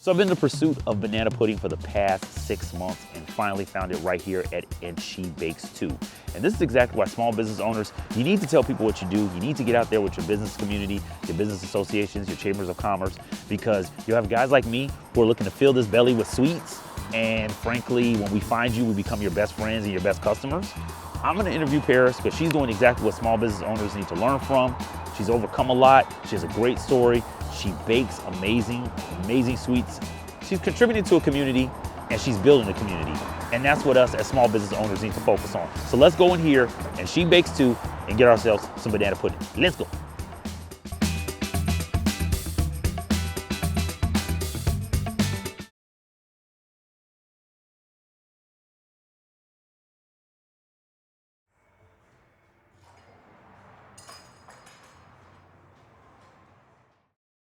So I've been in the pursuit of banana pudding for the past 6 months and finally found it right here at And She Bakes Too. And this is exactly why small business owners, you need to tell people what you do. You need to get out there with your business community, your business associations, your chambers of commerce, because you have guys like me who are looking to fill this belly with sweets. And frankly, when we find you, we become your best friends and your best customers. I'm gonna interview Paris because she's doing exactly what small business owners need to learn from. She's overcome a lot. She has a great story. She bakes amazing sweets. She's contributing to a community and she's building a community. And that's what us as small business owners need to focus on. So let's go in here and She Bakes Too and get ourselves some banana pudding. Let's go.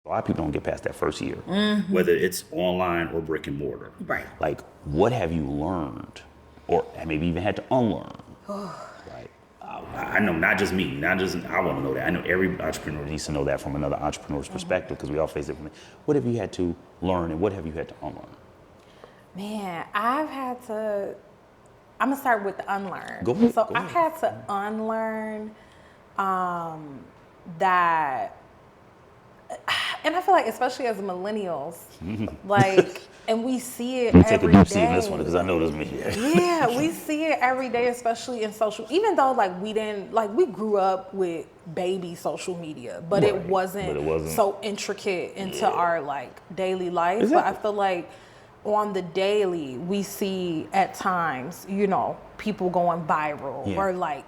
A lot of people don't get past that first year, whether it's online or brick and mortar. Right. Like, what have you learned, or maybe even had to unlearn? Right. I know, not just me, I want to know that. I know every entrepreneur needs to know that from another entrepreneur's perspective, because we all face it from it. What have you had to learn, and what have you had to unlearn? Man, I'm gonna start with the unlearn. Go ahead. I've had to unlearn that. And I feel like, especially as millennials, like, and we see it every day. Take a deep seat in this one because I know this me. Yeah, we see it every day, especially in social. Even though, like, we grew up with baby social media, but it wasn't so intricate into our like daily life. Exactly. But I feel like on the daily, we see at times, people going viral or like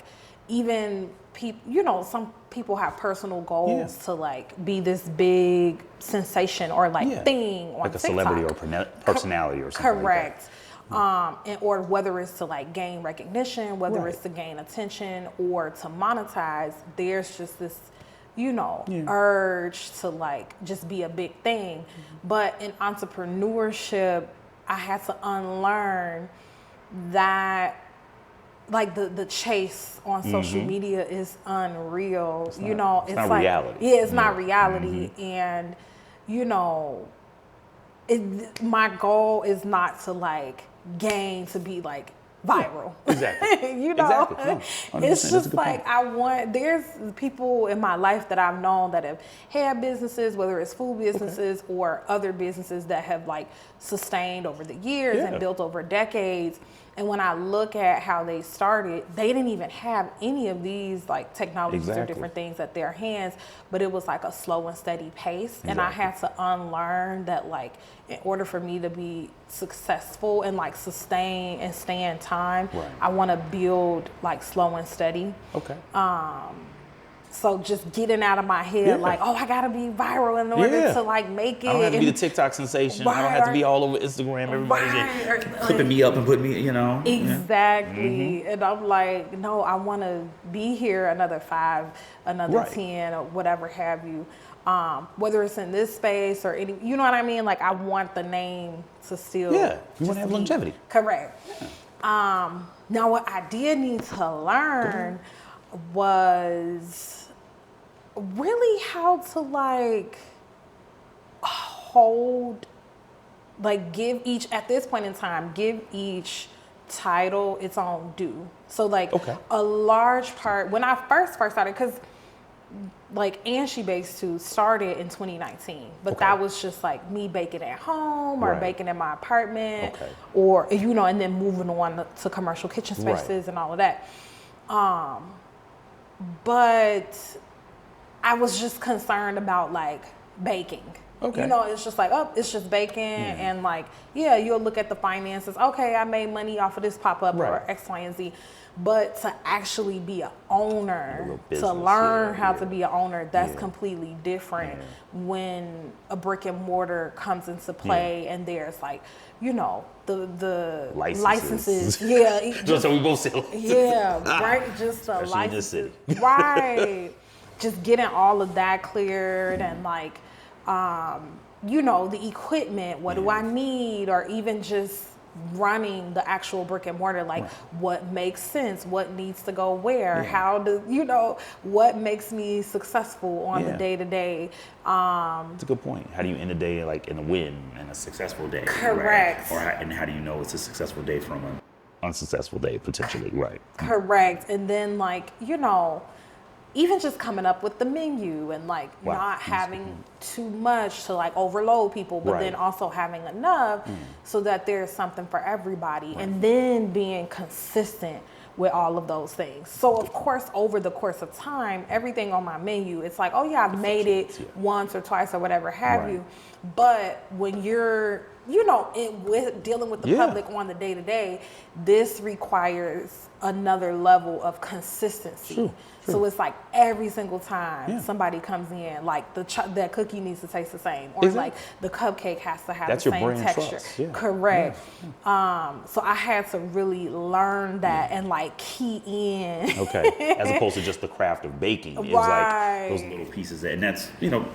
even people, some people have personal goals to like be this big sensation or like thing on like a TikTok. Celebrity or personality or something. Correct. Or whether it's to like gain recognition, whether it's to gain attention or to monetize, there's just this, urge to like just be a big thing. But in entrepreneurship, I had to unlearn that, like the chase on social media is unreal. It's not like reality. Yeah, it's not reality. And my goal is not to like gain to be like viral. Exactly. Exactly. It's just like there's people in my life that I've known that have had businesses, whether it's food businesses or other businesses that have like sustained over the years and built over decades. And when I look at how they started, they didn't even have any of these like technologies or different things at their hands, but it was like a slow and steady pace. And I had to unlearn that, like, in order for me to be successful and like sustain and stay in time, I want to build like slow and steady. Okay. So just getting out of my head, like, I gotta be viral in order to like make it. I don't have to be the TikTok sensation. I don't have to be all over Instagram. Everybody's clipping me up and putting me, Exactly. And I'm like, no, I want to be here another 5, another 10, or whatever have you. Whether it's in this space or any, you know what I mean? Like, I want the name to still. Yeah, you want to have longevity. Correct. Now, what I did need to learn was really how to like hold, like give each, at this point in time, give each title its own due. So like a large part, when I first started, because like And She Bakes Too started in 2019, but that was just like me baking at home or baking in my apartment or, and then moving on to commercial kitchen spaces and all of that. But I was just concerned about like baking. It's just like, it's just baking and like, you'll look at the finances. Okay, I made money off of this pop-up or X, Y, and Z. But to actually be an owner, to learn how to be an owner, that's completely different when a brick and mortar comes into play and there's like, the licenses. Just so we both say licenses. Just the licenses. Just getting all of that cleared and like, the equipment, what do I need? Or even just running the actual brick and mortar, like what makes sense, what needs to go where, how do what makes me successful on the day to day. That's a good point. How do you end a day like in a win and a successful day? Correct. Right? And how do you know it's a successful day from an unsuccessful day potentially? Right. Correct. And then like, even just coming up with the menu and like not having too much to like overload people, but then also having enough so that there's something for everybody, and then being consistent with all of those things. So of course, over the course of time, everything on my menu, it's like, oh yeah, I've made it once or twice or whatever have you. But when you're, with dealing with the public on the day to day, this requires another level of consistency. True. So it's like every single time somebody comes in, like that cookie needs to taste the same, or like the cupcake has to have the same texture. Correct. So I had to really learn that and like key in. As opposed to just the craft of baking. It was like those little pieces. And that's,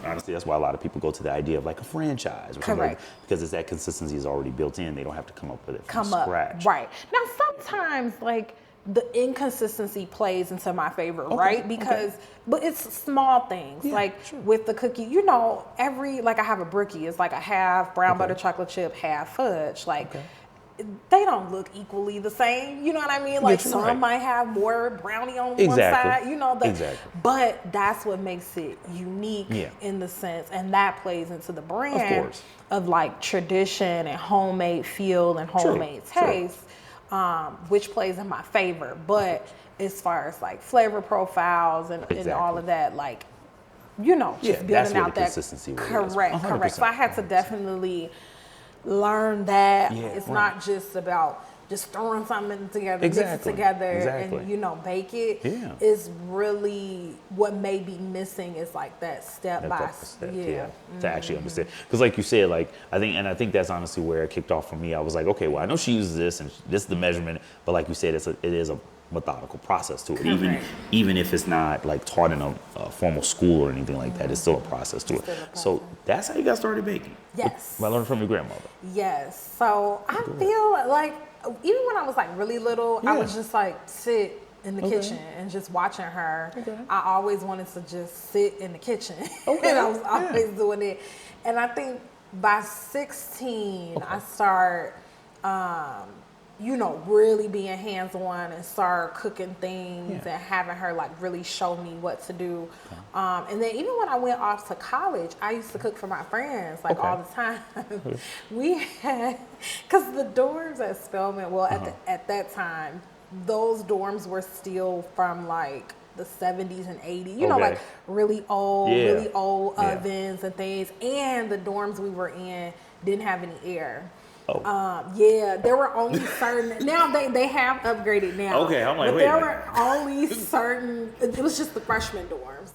honestly, that's why a lot of people go to the idea of like a franchise. Or something, because it's that consistency is already built in. They don't have to come up with it from scratch. Right. Now, sometimes like the inconsistency plays into my favor, right? Because, but it's small things, with the cookie, I have a brookie, it's like a half brown butter chocolate chip, half fudge, they don't look equally the same, you know what I mean? Like some might have more brownie on one side, but that's what makes it unique in the sense, and that plays into the brand of like tradition and homemade feel and homemade taste. Which plays in my favor, but as far as like flavor profiles and all of that, like, just building out that consistency. Correct. So I had to definitely learn that it's not just about just throwing something together, mix it together, and bake it. Is really what may be missing is like that step by step. To actually understand, because like you said, like I think that's honestly where it kicked off for me. I was like, okay, well I know she uses this and this is the measurement, but like you said, it is a methodical process to it. Even if it's not like taught in a formal school or anything like that, it's still a process to it. So that's how you got started baking. Yes. By learning from your grandmother. Yes. So I feel like even when I was like really little, I would just like sit in the kitchen and just watching her. I always wanted to just sit in the kitchen. And I was always doing it. And I think by 16, I start, really being hands-on and start cooking things and having her like really show me what to do. And then even when I went off to college, I used to cook for my friends like all the time. We had, because the dorms at Spelman, at that time, those dorms were still from like the 70s and 80s, like really old ovens and things. And the dorms we were in didn't have any air. There were only certain, now they have upgraded now. I'm like, but there were only certain, it was just the freshman dorms.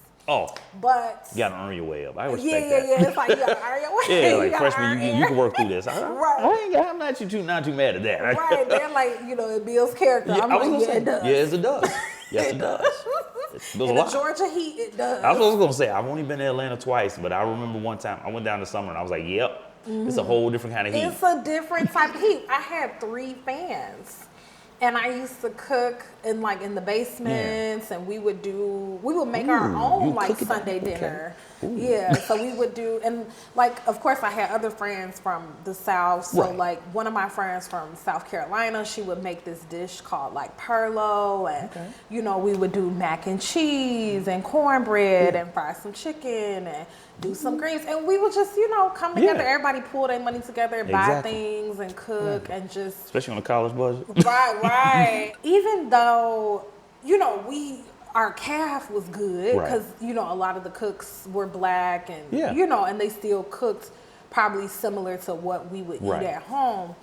But you gotta earn your way up. I respect that. It's like you gotta earn your way. Like freshman, you can work through this. I'm not too mad at that. Right, they're like, it builds character. I'm like, it does. Yes, it does. Yes, it does. In the Georgia heat, it does. I was gonna say, I've only been to Atlanta twice, but I remember one time I went down to summer and I was like, yep. It's a whole different kind of heat. It's a different type of heat. I had 3 fans. And I used to cook in the basements, and we would make our own like Sunday dinner. So we would do, and like of course I had other friends from the South. So like one of my friends from South Carolina, she would make this dish called like perlo, and we would do mac and cheese and cornbread and fry some chicken and do some greens, and we would just come together. Everybody pull their money together, buy things and cook and just, especially on a college budget. Right. Even though our caf was good because a lot of the cooks were black and and they still cooked probably similar to what we would eat at home.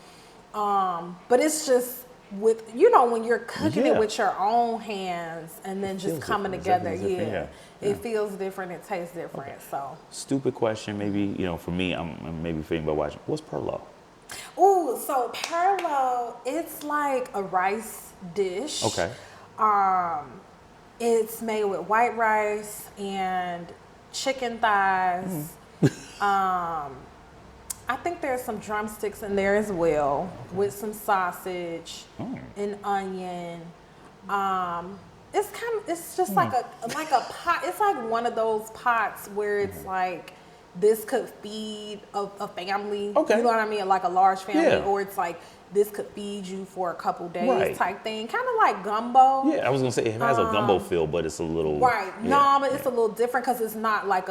But it's just with when you're cooking it with your own hands and then just coming together, it feels different, it tastes different. So stupid question, maybe for me, I'm maybe thinking about watching. What's perlo? Oh, so perlo, it's like a rice dish. It's made with white rice and chicken thighs. I I think there's some drumsticks in there as well, with some sausage and onion. It's just like a pot. It's like one of those pots where it's like this could feed a family. Okay. You know what I mean? Like a large family, Yeah. or it's like this could feed you for a couple days type thing. Kind of like gumbo. Yeah, I was gonna say it has a gumbo feel, but it's a little No, but it's a little different because it's not like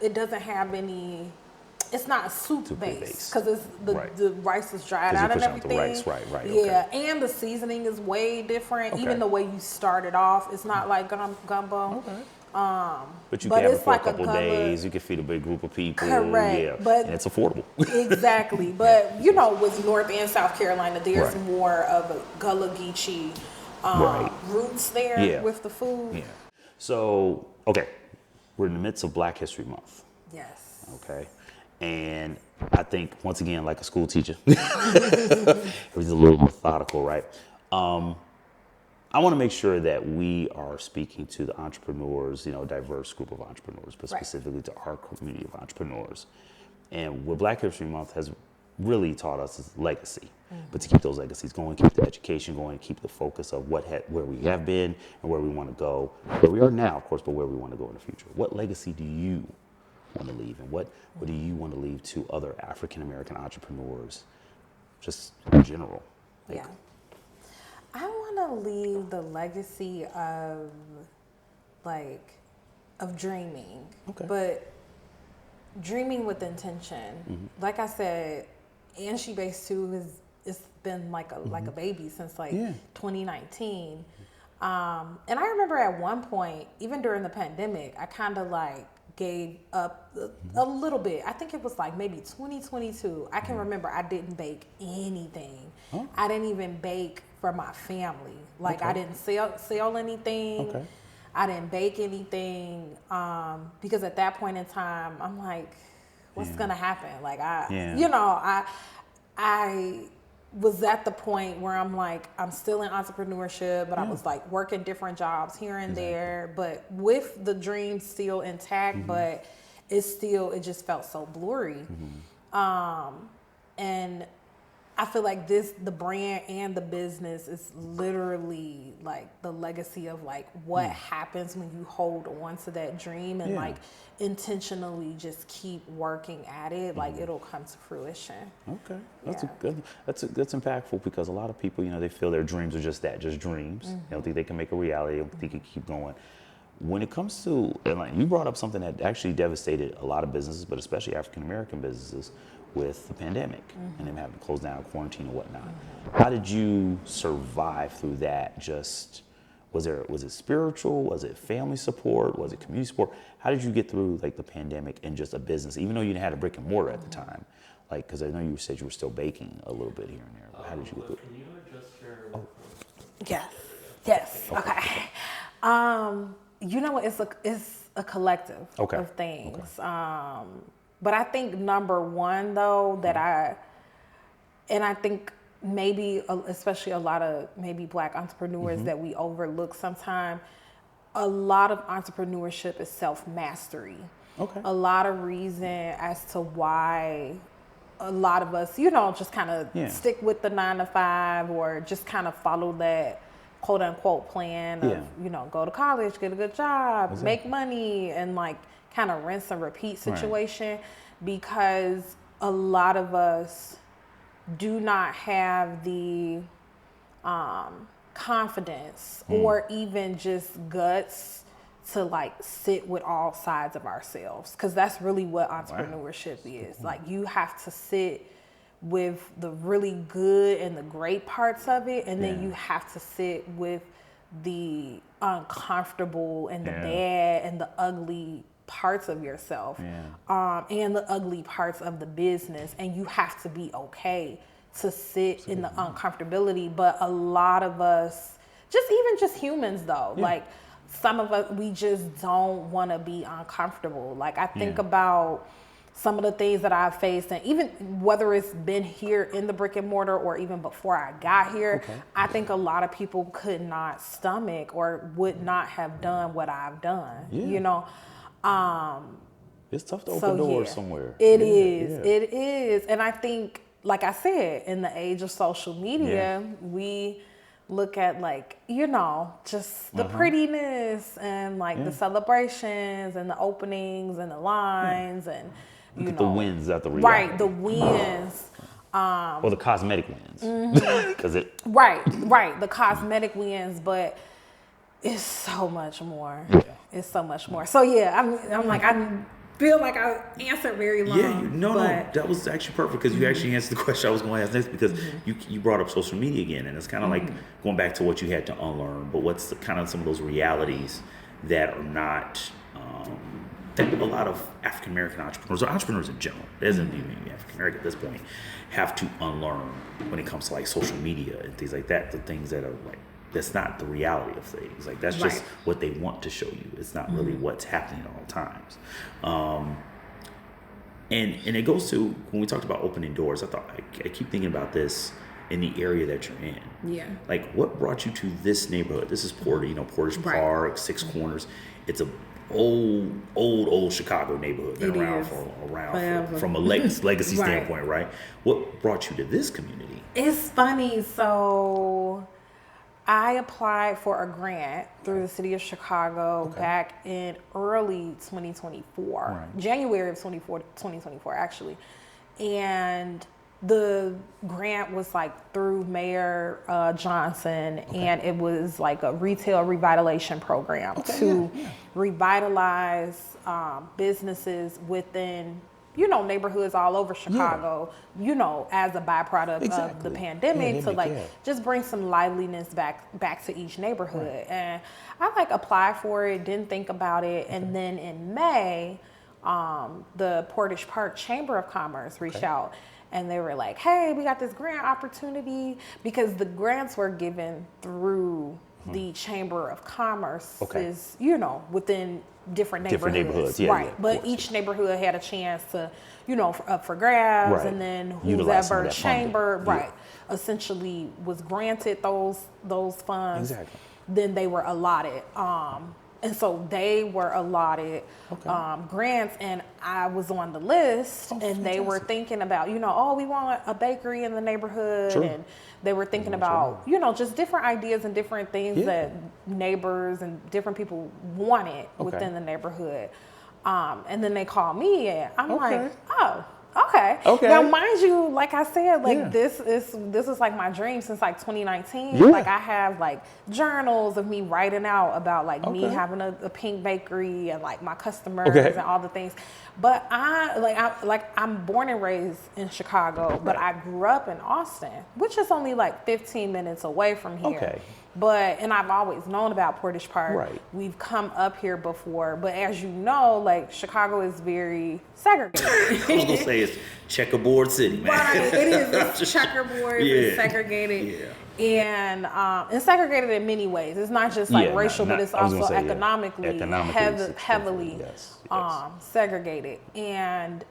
it doesn't have any. It's not soup based because it's the rice is dried out and everything. The rice, right. Yeah, and the seasoning is way different. Okay. Even the way you start it off, it's not like gumbo. Okay. But you can have it for like a couple days. You can feed a big group of people. Correct. Yeah, and it's affordable. Exactly. But you know, with North and South Carolina, there's more of a Gullah Geechee roots there with the food. Yeah. So, okay, we're in the midst of Black History Month. Yes. Okay. And I think, once again, like a school teacher, it was a little methodical, right? I want to make sure that we are speaking to the entrepreneurs, a diverse group of entrepreneurs, but specifically to our community of entrepreneurs. And what Black History Month has really taught us is legacy. But to keep those legacies going, keep the education going, keep the focus of where we have been and where we want to go, where we are now, of course, but where we want to go in the future. What legacy do you want to leave, and what do you want to leave to other African American entrepreneurs, just in general? I want to leave the legacy of dreaming, but dreaming with intention. Like I said, And She Bakes Too it's been like a baby since 2019. And I remember at one point, even during the pandemic, I kind of gave up a little bit. I think it was maybe 2022. I can remember I didn't bake anything. I didn't even bake for my family. I didn't sell anything. I didn't bake anything because at that point in time, I'm like, what's gonna happen? I was at the point where I'm I'm still in entrepreneurship, but I was working different jobs here and there, but with the dream still intact, but it just felt so blurry. And I feel like the brand and the business is literally the legacy of what happens when you hold on to that dream and intentionally just keep working at it. It'll come to fruition. Okay, that's impactful, because a lot of people, they feel their dreams are just dreams. They don't think they can make a reality. They don't think they can keep going. When it comes to, and you brought up something that actually devastated a lot of businesses, but especially African American businesses, with the pandemic and them having to close down, quarantine and whatnot. How did you survive through that? Was it spiritual? Was it family support? Was it community support? How did you get through the pandemic and just a business, even though you didn't have a brick and mortar at the time? Because I know you said you were still baking a little bit here and there. But how did you get through it? Can you adjust your Yes. Okay. It's a collective of things. But I think number one, though, I think maybe, especially a lot of maybe Black entrepreneurs that we overlook sometimes, a lot of entrepreneurship is self-mastery. A lot of reason as to why a lot of us, just kind of stick with the 9 to 5 or just kind of follow that quote unquote plan of, go to college, get a good job, make money, and kind of rinse and repeat situation, because a lot of us do not have the confidence or even just guts to sit with all sides of ourselves, because that's really what entrepreneurship is. You have to sit with the really good and the great parts of it, and then you have to sit with the uncomfortable and the bad and the ugly parts of yourself, and the ugly parts of the business, and you have to be okay to sit in the uncomfortability. But a lot of us, just humans though, some of us, we just don't want to be uncomfortable. I think about some of the things that I've faced, and even whether it's been here in the brick and mortar or even before I got here, I think a lot of people could not stomach or would not have done what I've done, It's tough to open doors somewhere. It is. And I think, like I said, in the age of social media, we look at like, you know, just the prettiness and like the celebrations and the openings and the lines and, you know. The wins out the reality. Right, the wins. Or the cosmetic wins. Right, the cosmetic wins, but it's so much more. Yeah. It's so much more. So yeah, I'm like, I feel like I answered very long. Yeah, no, that was actually perfect because you actually answered the question I was going to ask next because you brought up social media again, and it's kind of like going back to what you had to unlearn, but what's kind of some of those realities that are not, that a lot of African American entrepreneurs, or entrepreneurs in general, it doesn't even African American at this point, have to unlearn when it comes to like social media and things like that, the things that are like, that's not the reality of things. Like that's just what they want to show you. It's not really what's happening at all times. And it goes to when we talked about opening doors. I keep thinking about this in the area that you're in. Yeah. Like what brought you to this neighborhood? This is Portage Park, Six Corners. It's a old Chicago neighborhood. Been around from a legacy standpoint, right? What brought you to this community? It's funny. So I applied for a grant through the city of Chicago back in early 2024, January of 2024 actually. And the grant was like through Mayor Johnson, and it was like a retail revitalization program to revitalize businesses within, you know, neighborhoods all over Chicago, you know, as a byproduct of the pandemic, to like just bring some liveliness back to each neighborhood. And I like applied for it, didn't think about it. And then in May, the Portage Park Chamber of Commerce reached out, and they were like, hey, we got this grant opportunity, because the grants were given through the Chamber of Commerce is, you know, within different neighborhoods. But each neighborhood had a chance to, you know, up for grabs, and then whoever chamber essentially was granted those funds, then they were allotted. And so they were allotted grants, and I was on the list, and they were thinking about, you know, we want a bakery in the neighborhood, and they were thinking about, you know, just different ideas and different things that neighbors and different people wanted within the neighborhood. And then they called me, and I'm like, okay. Now, mind you, like I said, like this is like my dream since like 2019. Like I have like journals of me writing out about like me having a pink bakery and like my customers and all the things. But I'm born and raised in Chicago, but I grew up in Austin, which is only like 15 minutes away from here. And I've always known about Portage Park. We've come up here before, but as you know, like Chicago is very segregated. I was gonna say it's checkerboard city, man. Right, it is. It's checkerboard. It's segregated, and segregated in many ways. It's not just like racial, but it's also economically heavily segregated. And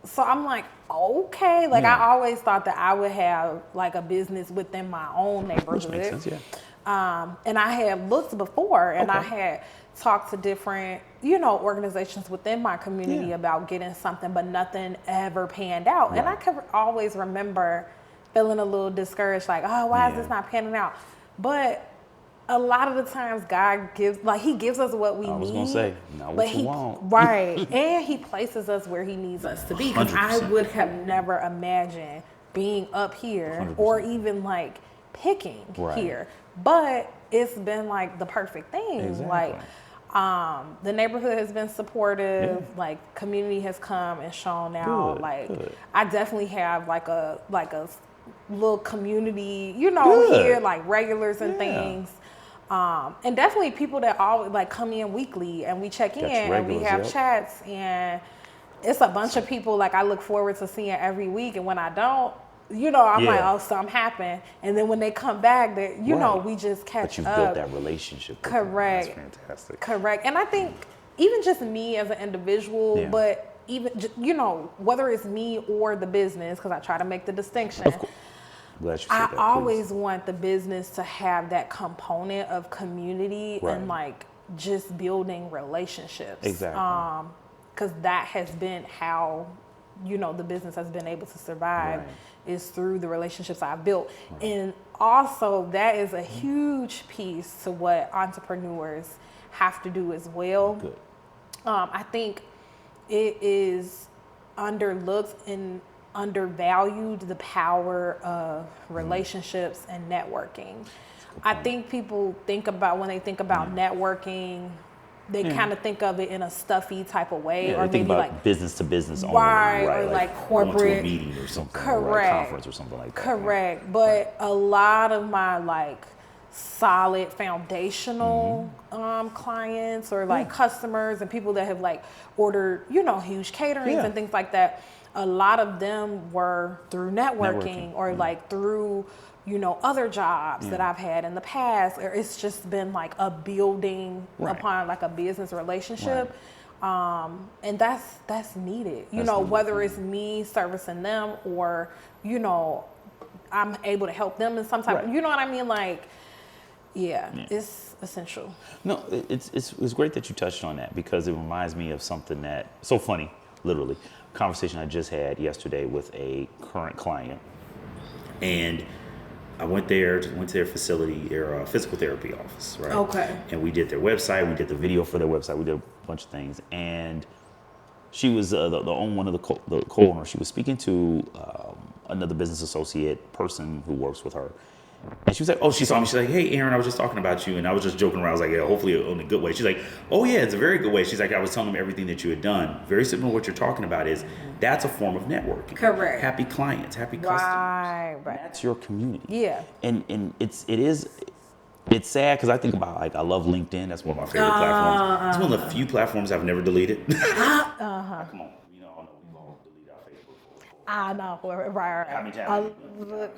so I'm like, okay, like I always thought that I would have like a business within my own neighborhood. Which makes sense, and I had looked before, and I had talked to different, you know, organizations within my community about getting something, but nothing ever panned out. And I could always remember feeling a little discouraged, like, why is this not panning out? But a lot of the times God gives, like he gives us what we need. I was going to say, not what you want. And he places us where he needs us to be. Because I would have never imagined being up here 100%. Or even like picking here. But it's been like the perfect thing. Like the neighborhood has been supportive. Like community has come and shown out. I definitely have like a little community, you know, here, like regulars and things. And definitely people that always like come in weekly, and we check in and we have chats, and it's a bunch of people like I look forward to seeing every week. And when I don't, you know, I'm like, something happened. And then when they come back, they, you know, we just catch up. But you built that relationship. Correct. That's fantastic. Correct. And I think even just me as an individual, but even, you know, whether it's me or the business, because I try to make the distinction. Of course. Glad you said that, always want the business to have that component of community and like just building relationships. because that has been how, you know, the business has been able to survive is through the relationships I've built. And also that is a huge piece to what entrepreneurs have to do as well. Good. I think it is underlooked and undervalued, the power of relationships and networking. I think people think about, when they think about networking, they kind of think of it in a stuffy type of way, or they think maybe about like business to business only, or like corporate, going to a meeting or something, or a conference or something like that. Correct. But a lot of my like solid foundational clients or like customers and people that have like ordered, you know, huge caterings and things like that, a lot of them were through networking or like through, you know, other jobs that I've had in the past, or it's just been like a building upon like a business relationship. And that's needed, you know, whether it's me servicing them or, you know, I'm able to help them in some type of, you know what I mean? Like, it's essential. No, it's great that you touched on that, because it reminds me of something that, so funny, literally, a conversation I just had yesterday with a current client. And I went to their facility, their physical therapy office, right? Okay. And we did their website, we did the video for their website, we did a bunch of things. And she was one of the co-owners. She was speaking to another business associate person who works with her. And she was like, oh, she saw me. She's like, hey, Aaron, I was just talking about you. And I was just joking around. I was like, yeah, hopefully in a good way. She's like, oh, yeah, it's a very good way. She's like, I was telling them everything that you had done. Very similar to what you're talking about is that's a form of networking. Correct. Happy clients, happy customers. Right. That's your community. Yeah. And it's sad because I think about, like, I love LinkedIn. That's one of my favorite platforms. It's one of the few platforms I've never deleted. Come on. I know, right. How many times?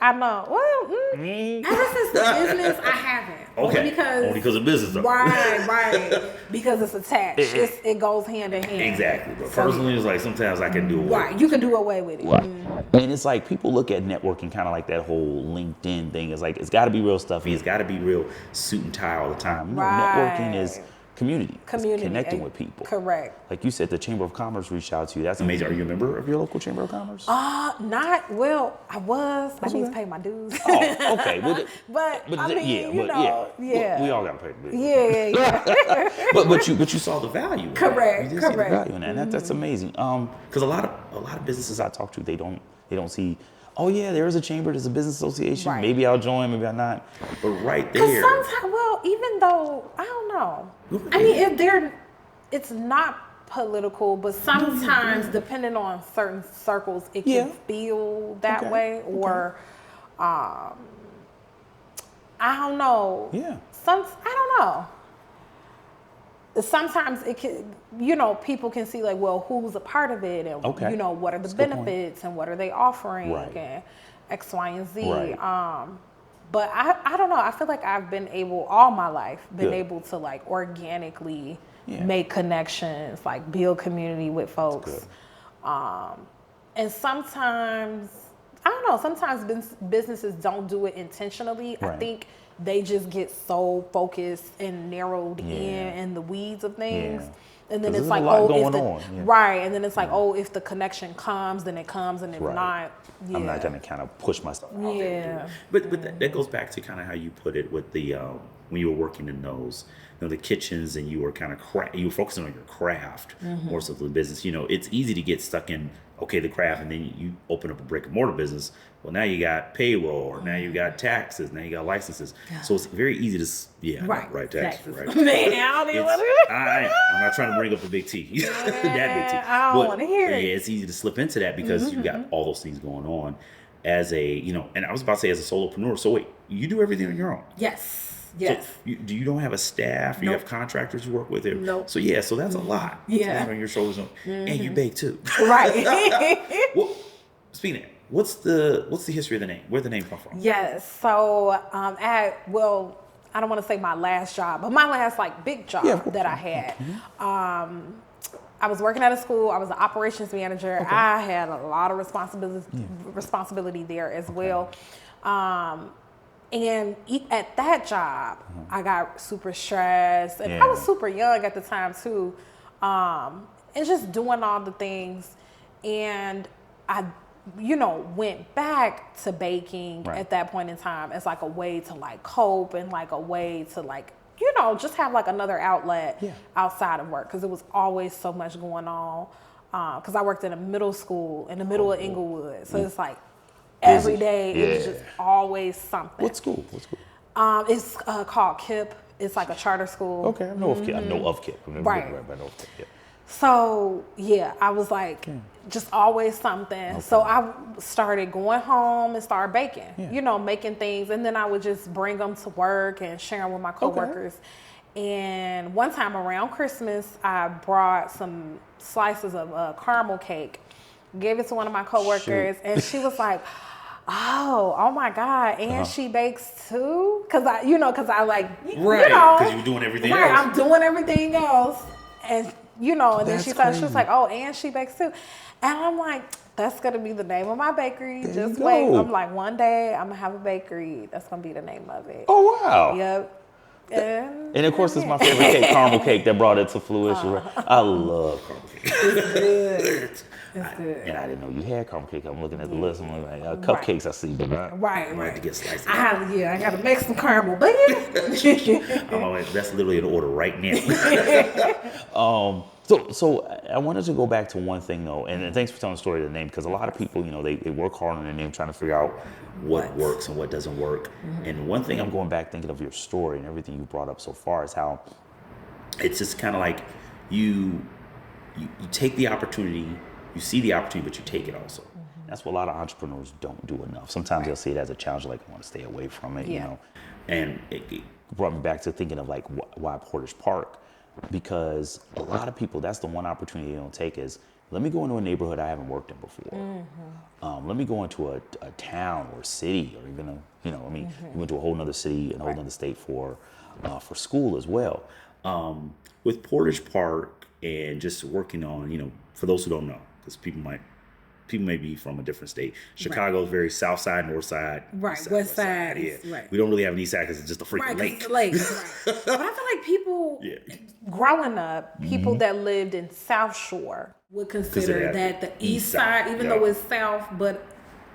I know. Well, ever since the business, I haven't. Okay. Only because of business, though. Right. Because it's attached. It goes hand in hand. Exactly. But personally, it's like sometimes I can do away. Right. You can do away with it. Right. And it's like people look at networking kind of like that whole LinkedIn thing. It's like it's got to be real stuffy. It's got to be real suit and tie all the time. No, networking is community. It's connecting with people. Correct. Like you said, the Chamber of Commerce reached out to you. That's amazing. Are you a member of your local Chamber of Commerce? Well, I was. I need to pay my dues. Oh, okay. But I mean, we all got to pay the bills. Yeah. but you saw the value. Correct. You did see the value in that. And that's amazing. Because a lot of businesses I talk to, they don't see. Oh yeah, there is a chamber. There's a business association. Right. Maybe I'll join. Maybe I'll not. But right there. Because sometimes, well, even though I don't know. I mean, it's not political, but sometimes, depending on certain circles, it can feel that way, or I don't know. Yeah. I don't know. Sometimes it can, you know, people can see like, well, who's a part of it, and you know, what are the benefits and what are they offering, and X, Y, and Z. Right. But I don't know. I feel like I've been able all my life able to like organically make connections, like build community with folks. And sometimes I don't know. Sometimes businesses don't do it intentionally. Right. I think they just get so focused and narrowed in the weeds of things. And then it's like, and then it's like, if the connection comes, then it comes, and if not, I'm not gonna kind of push myself out there. But that goes back to kind of how you put it with the when you were working in those, you know, the kitchens, and you were kind of you were focusing on your craft more so than the business. You know, it's easy to get stuck in the craft, and then you open up a brick and mortar business. Well, now you got payroll, or now you got taxes, now you got licenses. So it's very easy to right taxes. Right. Man, I don't even want to. I'm not trying to bring up the big T, that big T. I don't want to hear it. Yeah, it's easy to slip into that because you got all those things going on as a, you know. And I was about to say as a solopreneur. So wait, you do everything on your own? Yes. So you don't have a staff? Nope. You have contractors you work with? Nope. So so that's a lot. Yeah. On your shoulders, and you bake too. Right. Well, speaking of that, what's the history of the name? Where'd the name come from? Yes. So I don't want to say my last job, but my last like big job that I had. I was working at a school. I was an operations manager. Okay. I had a lot of responsibility there as well. And at that job, I got super stressed, and I was super young at the time too. and just doing all the things. And I, went back to baking at that point in time as like a way to like cope and like a way to like, just have like another outlet outside of work, because it was always so much going on. Because I worked in a middle school in the middle of Inglewood, so it's like every day it was just always something. What school? It's called KIP. It's like a charter school. Okay, I know of KIP. I know of KIP. Right. I know of KIP. Yeah. So I was like, just always something. Okay. So I started going home and started baking, making things. And then I would just bring them to work and share them with my coworkers. And one time around Christmas, I brought some slices of caramel cake, gave it to one of my coworkers, and she was like, oh my God, and she bakes too? Because I like, because you were doing everything else. I'm doing everything else. And, and then she was like, oh, and she bakes too. And I'm like, that's going to be the name of my bakery. Just wait. I'm like, one day I'm going to have a bakery. That's going to be the name of it. Oh, wow. Yep. And of course, it's my favorite cake, caramel cake, that brought it to fruition. I love caramel cake. It's good. It's good. And I didn't know you had caramel cake. I'm looking at the list. I'm like, cupcakes I see, but I have to get sliced. I got to make some caramel, but that's literally in order right now. So I wanted to go back to one thing though, and thanks for telling the story of the name, because a lot of people, they work hard on their name trying to figure out what works and what doesn't work. Mm-hmm. And one thing I'm going back thinking of your story and everything you brought up so far is how it's just kind of like you take the opportunity, you see the opportunity, but you take it also. Mm-hmm. That's what a lot of entrepreneurs don't do enough. Sometimes they'll see it as a challenge, like I want to stay away from it, And it brought me back to thinking of like why Portage Park. Because a lot of people, that's the one opportunity they don't take is, let me go into a neighborhood I haven't worked in before. Mm-hmm. Let me go into a town or city, or even we went to a whole nother city and a whole nother state for school as well. With Portage Park and just working on, for those who don't know, because people may be from a different state. Chicago is very south side, north side. Right, west side. Yeah. Right. We don't really have an east side because it's just a freaking lake. It's a lake. But I feel like people, growing up, people that lived in South Shore would consider that the east side, even though it's south, but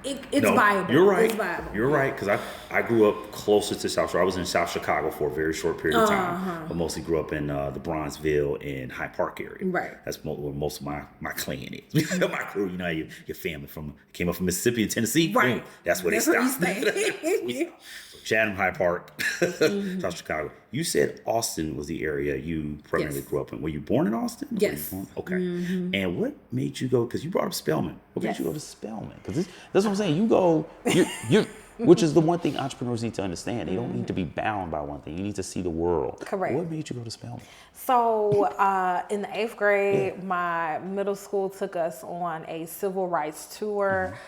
it's viable. You're right. It's viable. You're right, because I grew up closer to South Shore. I was in South Chicago for a very short period of time, but mostly grew up in the Bronzeville and Hyde Park area. Right. That's where most of my clan is. My crew, your family came up from Mississippi and Tennessee. Right. Boom, that's where they stopped. So Chatham, Hyde Park, South Chicago. You said Austin was the area you primarily grew up in. Were you born in Austin? Yes. Okay. Mm-hmm. And what made you go? Because you brought up Spelman. What made you go to Spelman? Because that's what I'm saying. You go. You which is the one thing entrepreneurs need to understand. They don't need to be bound by one thing. You need to see the world. Correct. What made you go to Spelman? So in the 8th grade, my middle school took us on a civil rights tour.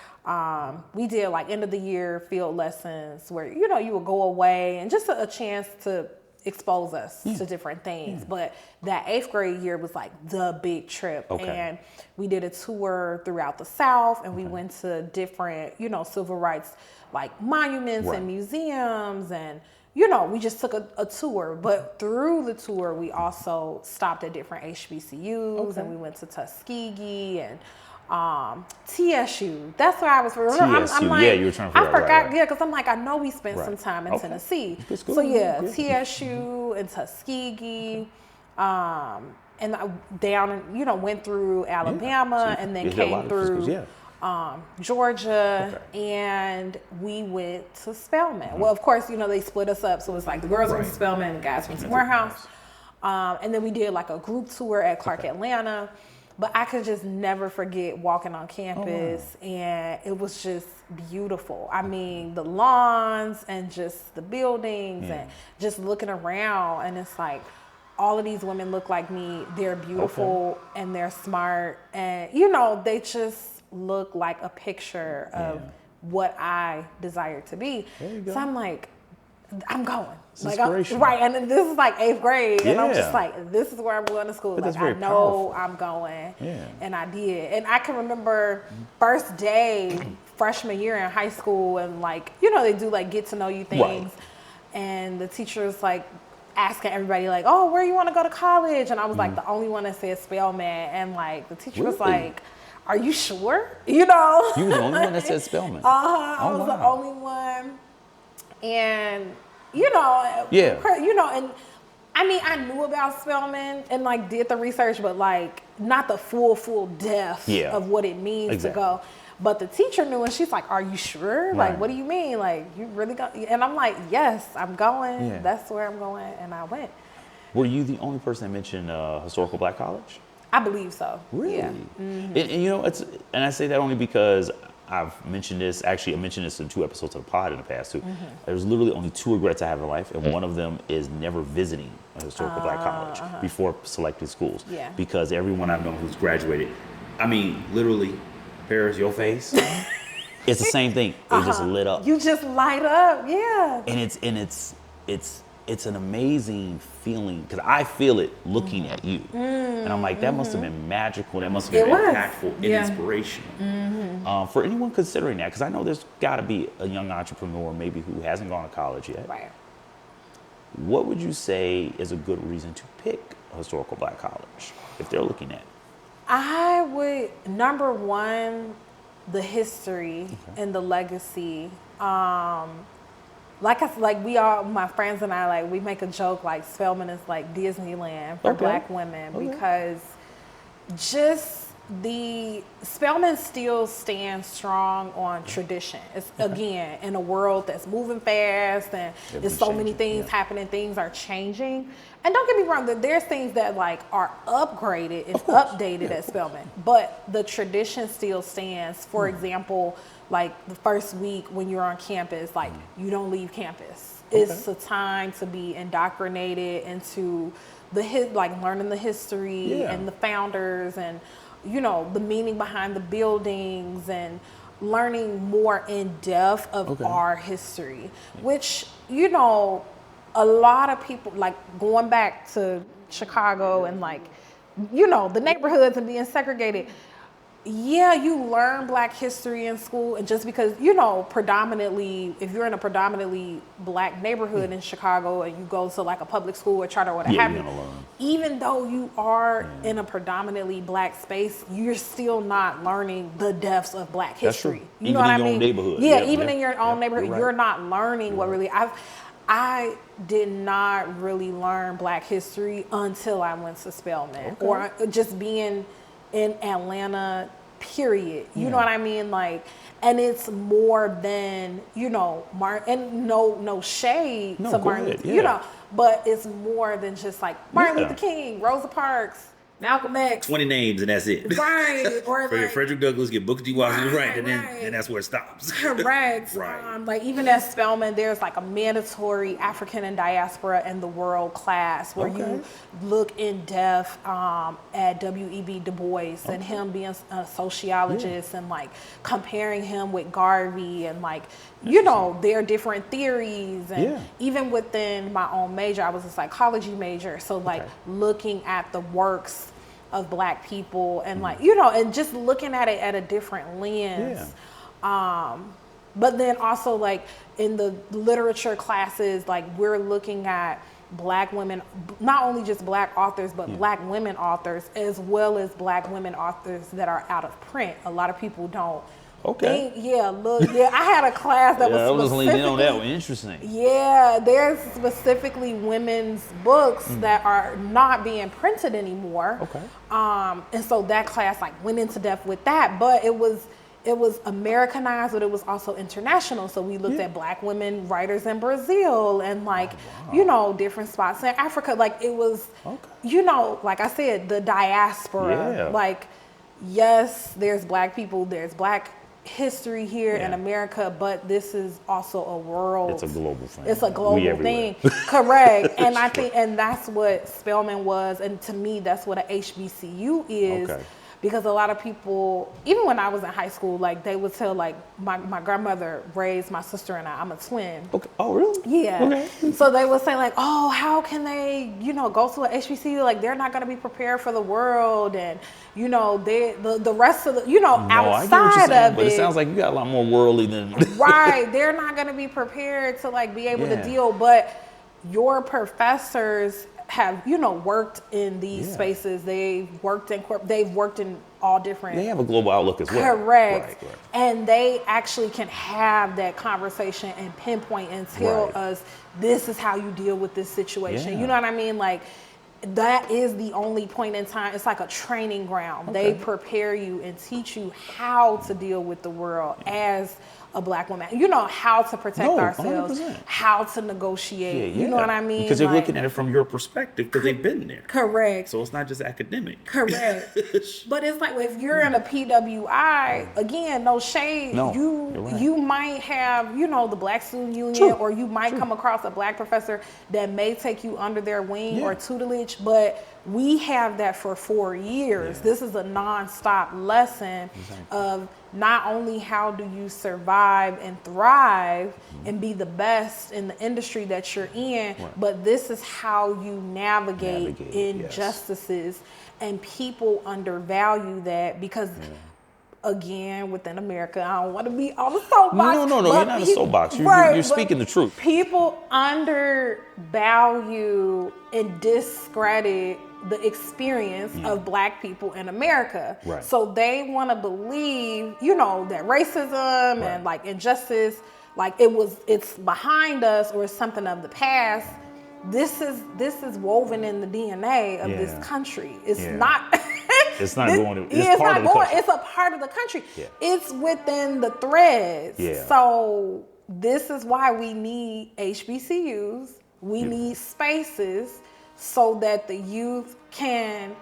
We did like end of the year field lessons where, you would go away and just a chance to expose us to different things. But that 8th grade year was like the big trip. Okay. And we did a tour throughout the South, and we went to different, civil rights like monuments and museums, and we just took a tour. But through the tour, we also stopped at different HBCUs, and we went to Tuskegee and TSU. That's where I was. I'm like, you were trying to figure out. I forgot, because I'm like, I know we spent some time in Tennessee. So TSU and Tuskegee, and down, went through Alabama, and then came through Georgia, and we went to Spelman. Well, of course, they split us up, so it's like the girls went to Spelman and the guys went to Morehouse. And then we did like a group tour at Clark Atlanta. But I could just never forget walking on campus, and it was just beautiful. I mean, the lawns and just the buildings and just looking around, and it's like all of these women look like me. They're beautiful and they're smart, and they just look like a picture of what I desire to be. So I'm like, I'm going. Right, and this is like 8th grade, and I'm just like, this is where I'm going to school. But like, I know I'm going, and I did. And I can remember first day, freshman year in high school, and like, they do like get to know you things, and the teachers like asking everybody like, oh, where you want to go to college? And I was like the only one that said Spelman. And like the teacher was like, are you sure? You know? You were the only one that said Spelman. I was the only one. And, you know, and I mean, I knew about Spelman and like did the research, but like not the full depth of what it means to go. But the teacher knew, and she's like, are you sure? Like, what do you mean? Like, you really go? And I'm like, yes, I'm going. Yeah. That's where I'm going. And I went. Were you the only person that mentioned historical black college? I believe so. Really? Yeah. And you know, and I say that only because I've mentioned this. Actually, I mentioned this in 2 episodes of the pod in the past too. There's literally only 2 regrets I have in life, and one of them is never visiting a historical black college before selecting schools. Yeah. Because everyone I've known who's graduated, I mean, literally, Paris, your face, it's the same thing. It just lit up. You just light up, yeah. And it's an amazing feeling because I feel it looking at you, and I'm like, that must have been magical. That must have been impactful and inspirational for anyone considering that. Because I know there's got to be a young entrepreneur maybe who hasn't gone to college yet. Right. What would you say is a good reason to pick a historical black college if they're looking at? I would, number one, the history and the legacy. Like we all, my friends and I, like we make a joke like Spelman is like Disneyland for black women because just the Spelman still stands strong on tradition. It's again in a world that's moving fast and there's so many things happening. Things are changing, and don't get me wrong. There's things that like are upgraded and updated at Spelman, but the tradition still stands. For example, like the first week when you're on campus, like you don't leave campus. It's a time to be indoctrinated into like learning the history and the founders and, you know, the meaning behind the buildings and learning more in depth of our history, which, you know, a lot of people like going back to Chicago and like, you know, the neighborhoods and being segregated. Yeah, you learn black history in school, and just because, you know, predominantly, if you're in a predominantly black neighborhood in Chicago and you go to like a public school or charter or what have you, even though you are in a predominantly black space, you're still not learning the depths of black history. You know what I mean? Neighborhood. Yeah, even in your own neighborhood, you're not learning what really. I did not really learn black history until I went to Spelman or just being in Atlanta, period. You know what I mean? Like, and it's more than, you know, and no shade to Martin, you know, but it's more than just like Martin Luther King, Rosa Parks, Malcolm X. 20 names and that's it. Right. Or like, Frederick Douglass, get Booker T. Washington and that's where it stops. Correct. Like even at Spelman, there's like a mandatory African and diaspora in the world class where you look in depth at W.E.B. Du Bois and him being a sociologist and like comparing him with Garvey and like, you know, their different theories. And even within my own major, I was a psychology major. So like looking at the works of black people and like, you know, and just looking at it at a different lens. But then also like in the literature classes, like we're looking at black women, not only just black authors, but black women authors, as well as black women authors that are out of print. A lot of people don't. I had a class that was I was leaning on that one. Interesting. Yeah, there's specifically women's books that are not being printed anymore. And so that class like went into depth with that, but it was Americanized, but it was also international. So we looked at black women writers in Brazil and like, you know, different spots in Africa. Like it was, you know, like I said, the diaspora. Like, yes, there's black people, there's black history here in America, but this is also a world. It's a global thing. It's a global thing. Correct. And I think, and that's what Spelman was. And to me, that's what a HBCU is. Because a lot of people, even when I was in high school, like they would tell, like my grandmother raised my sister and I'm a twin. Oh, really? Yeah. So they would say like, oh, how can they, you know, go to an HBCU? Like they're not going to be prepared for the world. And, you know, the rest of the, you know, outside of it. But it sounds like you got a lot more worldly than. Right. They're not going to be prepared to like be able to deal. But your professors have, you know, worked in these spaces. They've worked in all different. They have a global outlook as well. Correct. Right. And they actually can have that conversation and pinpoint and tell us, this is how you deal with this situation. You know what I mean? Like, that is the only point in time. It's like a training ground. They prepare you and teach you how to deal with the world as a Black woman. You know, how to protect ourselves, 100%. How to negotiate. You know what I mean? Because they're looking at it from your perspective because they've been there. Correct. So it's not just academic. Correct. But it's like, if you're in a PWI, again, no shade. You might have, you know, the Black Student Union, or you might come across a Black professor that may take you under their wing or tutelage, but we have that for 4 years. This is a nonstop lesson of not only how do you survive and thrive and be the best in the industry that you're in, but this is how you navigate injustices. And people undervalue that because, again, within America, I don't want to be on the soapbox. No, you're not a soapbox. You're speaking the truth. People undervalue and discredit the experience of Black people in America. So they want to believe, you know, that racism and like injustice, like it's behind us or it's something of the past. This is woven in the DNA of this country. It's not. It's not going. It's not going. It's a part of the country. It's within the threads. So this is why we need HBCUs. We need spaces so that the youth can,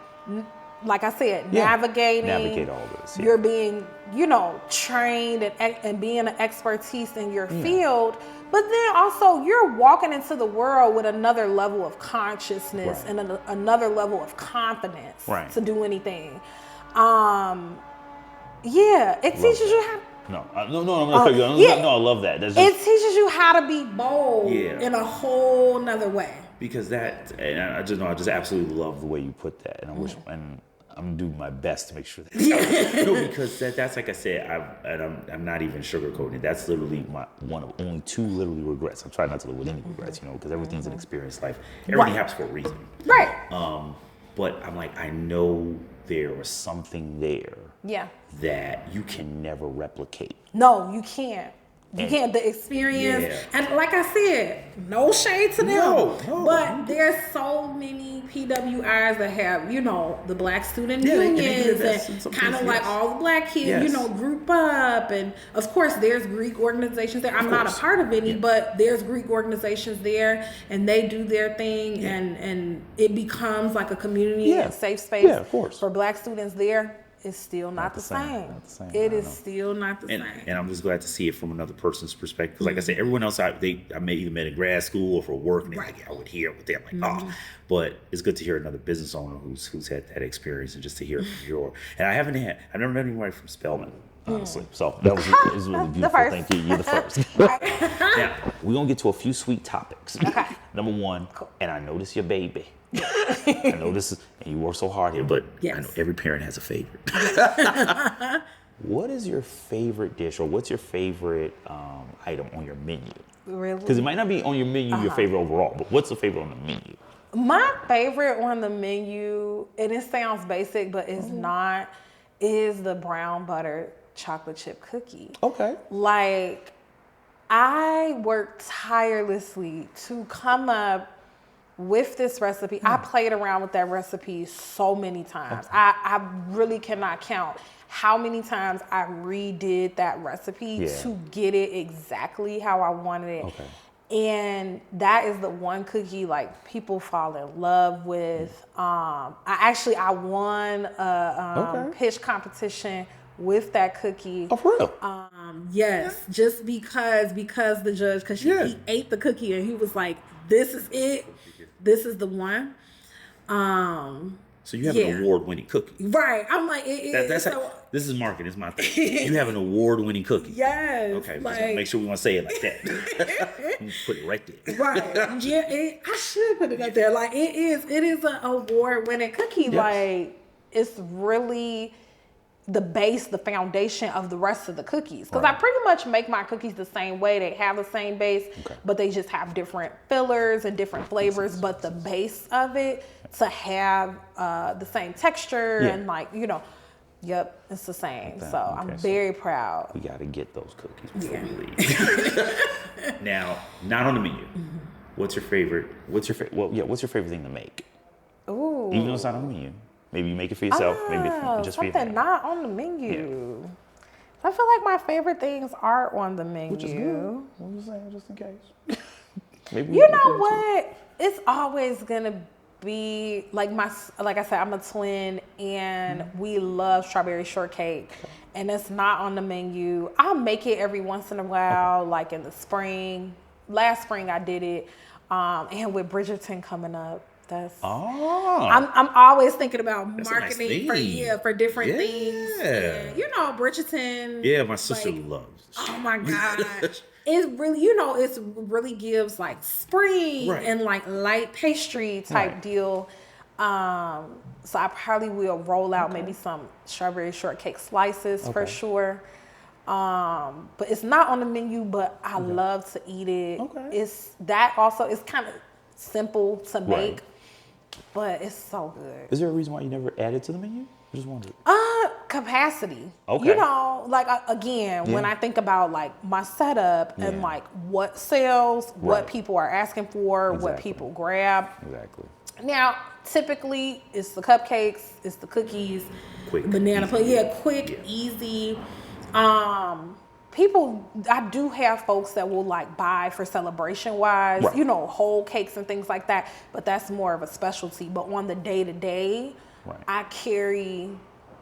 like I said, navigate all this. You're being, you know, trained and being an expertise in your field. But then also you're walking into the world with another level of consciousness and another level of confidence to do anything. It teaches you how. No, I'm not No, I love that. It teaches you how to be bold in a whole nother way. Because I just absolutely love the way you put that, and I wish, and I'm doing my best to make sure that. Because that's like I said, I'm not even sugarcoating it. That's literally one of only 2 literally regrets. I try not to live with any regrets, you know, because everything's an experience. Life, everything happens for a reason. But I'm like, I know there was something there. That you can never replicate. No, you can't. You can't. The experience, and like I said, no shade to them. But there's so many PWIs that have, you know, the Black student unions and kind of like all the Black kids, you know, group up. And of course, there's Greek organizations there. I'm not a part of any, but there's Greek organizations there, and they do their thing, and it becomes like a community and safe space for Black students there. It's still not the same. It is still not the same. And I'm just glad to see it from another person's perspective. Because like I said, everyone else I may either met in grad school or for work, and they're like, I would hear it with them. Like, But it's good to hear another business owner who's had that experience, and just to hear from your. And I've never met anybody from Spelman, honestly. So that was really beautiful. Thank you. You're the first. Now, we're going to get to a few sweet topics. Number 1, and I know this your baby. I know this is, and you work so hard here, but I know every parent has a favorite. What is your favorite dish, or what's your favorite item on your menu? Really? Because it might not be on your menu your favorite overall, but what's the favorite on the menu? My favorite on the menu, and it sounds basic, but it's not, is the brown butter chocolate chip cookie. Like, I worked tirelessly to come up with this recipe. I played around with that recipe so many times. I really cannot count how many times I redid that recipe to get it exactly how I wanted it. And that is the one cookie like people fall in love with. I won a pitch competition with that cookie. Oh, for real? Yes, just because the judge, because he ate the cookie and he was like, "This is it. This is the one." So you have an award-winning cookie, right? I'm like, this is marketing. It's my thing. You have an award-winning cookie. Yes. Okay. Like, make sure we want to say it like that. Put it right there. Right. I should put it up there. Like, it is an award-winning cookie. Like, it's really the base, the foundation of the rest of the cookies. Because I pretty much make my cookies the same way. They have the same base, but they just have different fillers and different flavors. But the base of it to have the same texture and like, you know, yep, it's the same. So I'm very proud. We got to get those cookies before we leave. Now, not on the menu. What's your favorite? What's your favorite thing to make? Ooh. Even though it's not on the menu. Maybe you make it for yourself. Maybe just for your something family. not on the menu. I feel like my favorite things are on the menu. Which is good. I'm just saying, just in case. Maybe you know what? It's always gonna be like like I said, I'm a twin, and we love strawberry shortcake, and it's not on the menu. I'll make it every once in a while, like in the spring. Last spring I did it, and with Bridgerton coming up. I'm always thinking about marketing for different things. And, you know, Bridgerton. Yeah, my sister loves. Oh my gosh. It really, you know, it really gives like spring and like light pastry type deal. So I probably will roll out maybe some strawberry shortcake slices for sure. But it's not on the menu, but I love to eat it. It's kind of simple to make. But it's so good. Is there a reason why you never added to the menu? I just wondered. Capacity. You know, like again, when I think about like my setup and like what sells, what people are asking for, what people grab. Exactly. Now, typically, it's the cupcakes, it's the cookies, quick, banana pudding. Yeah, quick, easy. I do have folks that will like buy for celebration wise, you know, whole cakes and things like that, but that's more of a specialty. But on the day to day, I carry,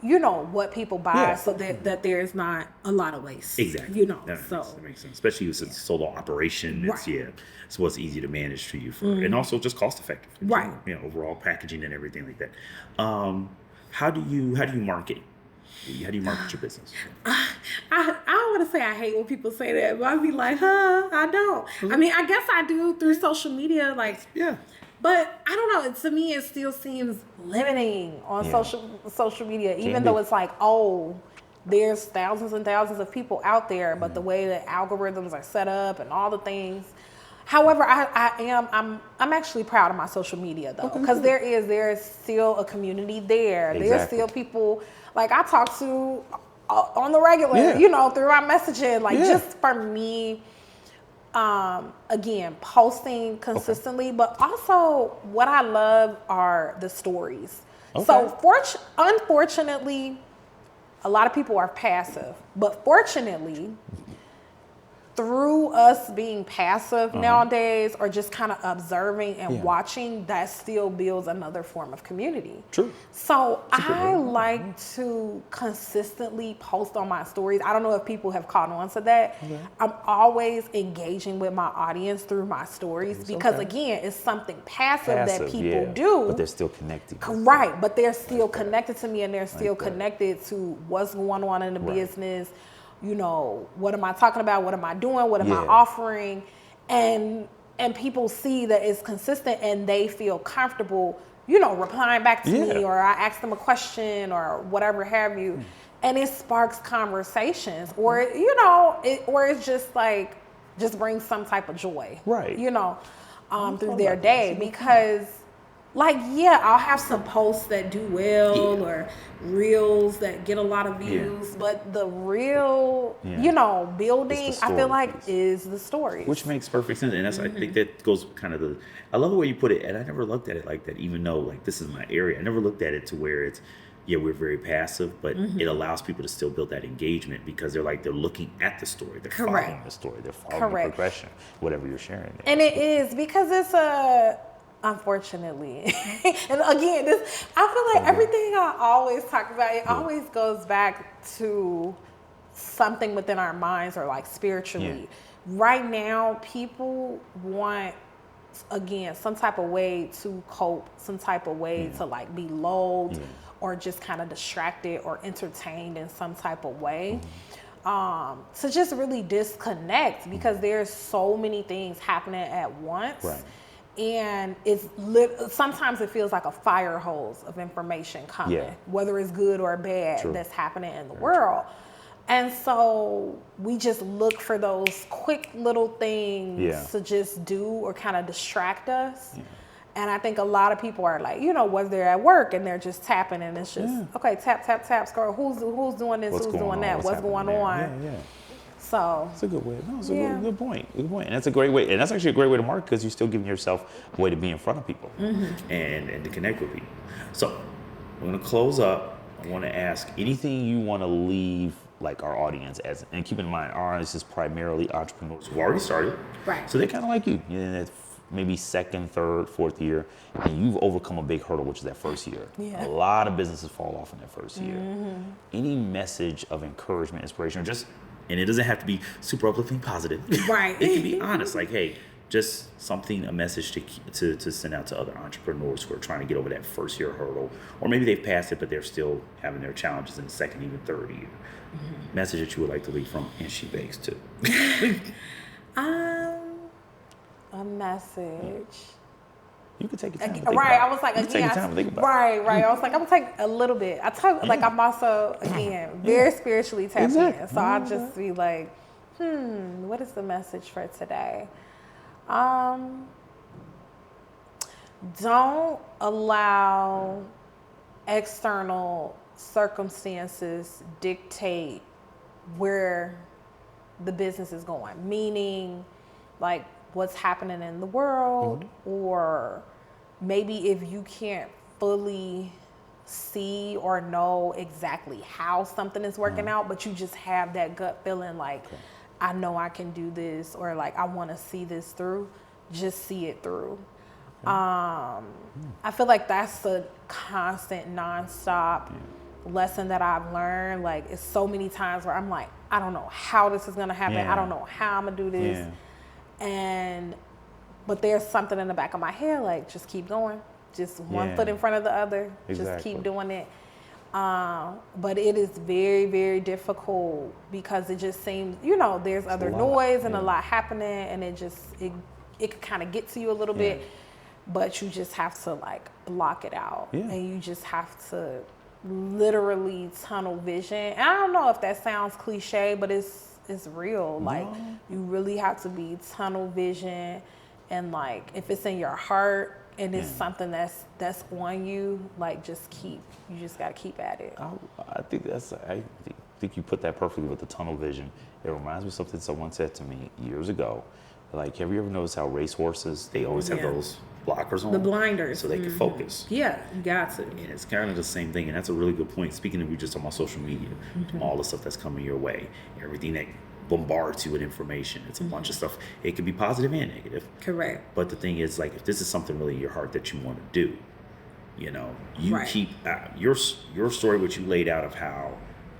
you know, what people buy so that there's not a lot of waste. Exactly. You know, that makes sense. Especially with a solo operation. It's what's easy to manage for you and also just cost effective. Right. You know, overall packaging and everything like that. How do you market? How do you market your business? I don't want to say I hate when people say that, but I'd be like, I don't. I mean, I guess I do through social media, like, but I don't know. To me, it still seems limiting on social media, even though it's like, there's thousands and thousands of people out there, but the way that algorithms are set up and all the things. However, I'm actually proud of my social media though, because there is still a community there. There's still people like I talk to on the regular, you know, through my messaging. Like just for me, again, posting consistently, but also what I love are the stories. So unfortunately, a lot of people are passive, but fortunately, through us being passive nowadays or just kind of observing and watching, that still builds another form of community. True. So I like to consistently post on my stories. I don't know if people have caught on to that. I'm always engaging with my audience through my stories because again, it's something passive that people do. But they're still connected. Right, but they're still connected to me and they're still connected to what's going on in the business. You know, what am I talking about? What am I doing? What am I offering? And people see that it's consistent and they feel comfortable, you know, replying back to me, or I ask them a question or whatever have you. And it sparks conversations or, you know, or it's just like, just brings some type of joy, you know, through their day because like, I'll have some posts that do well or reels that get a lot of views, but the real, you know, building, I feel like is the story. Which makes perfect sense. And that's, I think that goes kind of I love the way you put it. And I never looked at it like that, even though like this is my area. I never looked at it to where it's, we're very passive, but it allows people to still build that engagement because they're looking at the story. They're following the story. They're following the progression, whatever you're sharing there. And it is because it's unfortunately. And again, I feel like everything I always talk about, it always goes back to something within our minds or like spiritually. Right now, people want, again, some type of way to cope, some type of way to like be lulled or just kind of distracted or entertained in some type of way. To just really disconnect because there's so many things happening at once. And sometimes it feels like a fire hose of information coming, whether it's good or bad, that's happening in the world. And so we just look for those quick little things to just do or kind of distract us. And I think a lot of people are like, whether they're at work and they're just tapping, and it's just, okay, tap, tap, tap, scroll. Who's doing this? Who's doing that? What's going on? So it's a good way. No, it's a good point. Good point. And that's a great way. And that's actually a great way to market, because you're still giving yourself a way to be in front of people and to connect with people. So we're going to close up. I want to ask anything you want to leave like our audience as, and keep in mind, our audience is primarily entrepreneurs who already started. Right. So they're kind of like you. Maybe second, third, fourth year, and you've overcome a big hurdle, which is that first year. A lot of businesses fall off in that first year. Any message of encouragement, inspiration, or just, and it doesn't have to be super uplifting, positive. Right. It can be honest, like, hey, just something, a message to send out to other entrepreneurs who are trying to get over that first year hurdle, or maybe they've passed it, but they're still having their challenges in the second, even third year. Message that you would like to leave from And She Bakes Too. A message. You could take your time. Right. I was like, again, right. I was like, I'm gonna take a little bit. Like, I'm also, again, very spiritually tapped in. So I'll just be like, what is the message for today? Don't allow external circumstances dictate where the business is going. Meaning, like, what's happening in the world, or maybe if you can't fully see or know exactly how something is working out, but you just have that gut feeling like, I know I can do this, or like, I want to see this through, just see it through. I feel like that's a constant, nonstop lesson that I've learned. Like, it's so many times where I'm like, I don't know how this is going to happen. I don't know how I'm going to do this. But there's something in the back of my head, like, just keep going, just one foot in front of the other, just keep doing it. But it is very, very difficult, because it just seems, there's other noise and a lot happening, and it could kind of get to you a little bit, but you just have to like block it out, and you just have to literally tunnel vision. And I don't know if that sounds cliche, but it's real. Like, you really have to be tunnel vision, and like, if it's in your heart and it's something that's on you, like, you just got to keep at it. I think you put that perfectly with the tunnel vision. It reminds me of something someone said to me years ago. Like, have you ever noticed how racehorses, they always have those blockers on? The blinders. So they can focus. Yeah, you got to. And it's kind of the same thing, and that's a really good point. Speaking of, we just talking about social media, all the stuff that's coming your way, everything that bombards you with information. It's a bunch of stuff. It can be positive and negative. Correct. But the thing is, like, if this is something really in your heart that you want to do, you keep your story, which you laid out of how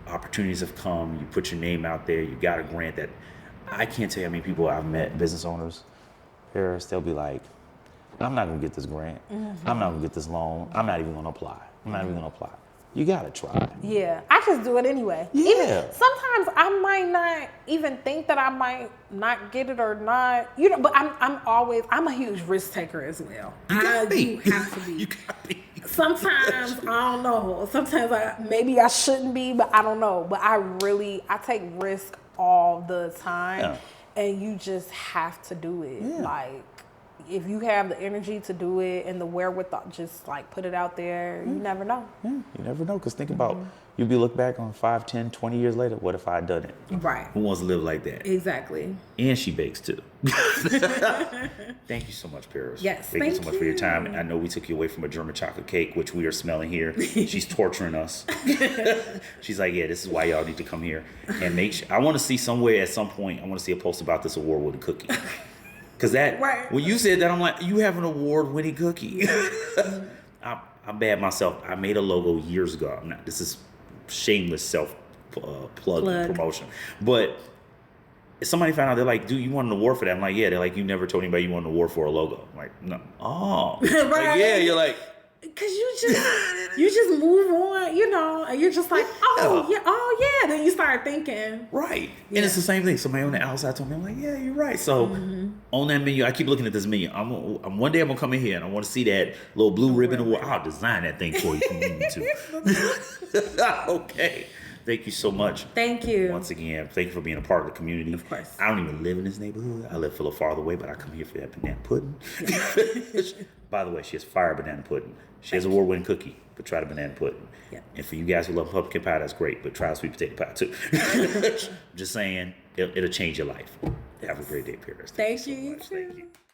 opportunities have come, you put your name out there, you got a grant that, I can't tell you how many people I've met, business owners, Paris, they'll be like, I'm not going to get this grant. I'm not going to get this loan. I'm not even going to apply. You got to try. Yeah. I just do it anyway. Yeah. Even, sometimes I might not even think that I might not get it or not, but I'm a huge risk taker as well. You have to be. You got to be. Sometimes, I don't know. Sometimes maybe I shouldn't be, but I don't know. But I take risk all the time, and you just have to do it. Like, if you have the energy to do it and the wherewithal, just like put it out there. You never know. You never know, because think about, you'll be look back on 5, 10, 20 years later, what if I had done it? Right. Who wants to live like that? Exactly. And she bakes too. Thank you so much, Paris. Yes, thank you so much for your time. I know we took you away from a German chocolate cake, which we are smelling here. She's torturing us. She's like, yeah, this is why y'all need to come here. And I want to see somewhere at some point, I want to see a post about this award-winning cookie. Because when you said that, I'm like, you have an award-winning cookie. I'm bad myself. I made a logo years ago. This is shameless self-plug promotion. But if somebody found out, they're like, dude, you won an award for that. I'm like, yeah. They're like, you never told anybody you won an award for a logo. I'm like, no. Oh. Right. Like, yeah, you're like, Cause you just move on, and you're just like, oh yeah. Then you start thinking, right. Yeah. And it's the same thing. Somebody on the outside told me, I'm like, yeah, you're right. So on that menu, I keep looking at this menu. I'm one day I'm gonna come in here and I want to see that little blue ribbon. I'll design that thing for you if you need me to. Okay. Thank you so much. Thank you. Once again, thank you for being a part of the community. Of course. I don't even live in this neighborhood. I live a little farther away, but I come here for that banana pudding. By the way, she has fire banana pudding. She has a award-winning cookie, but try the banana pudding. Yeah. And for you guys who love pumpkin pie, that's great, but try the sweet potato pie too. Just saying, it'll change your life. Have a great day, Paris. Thank you. So much. Thank you.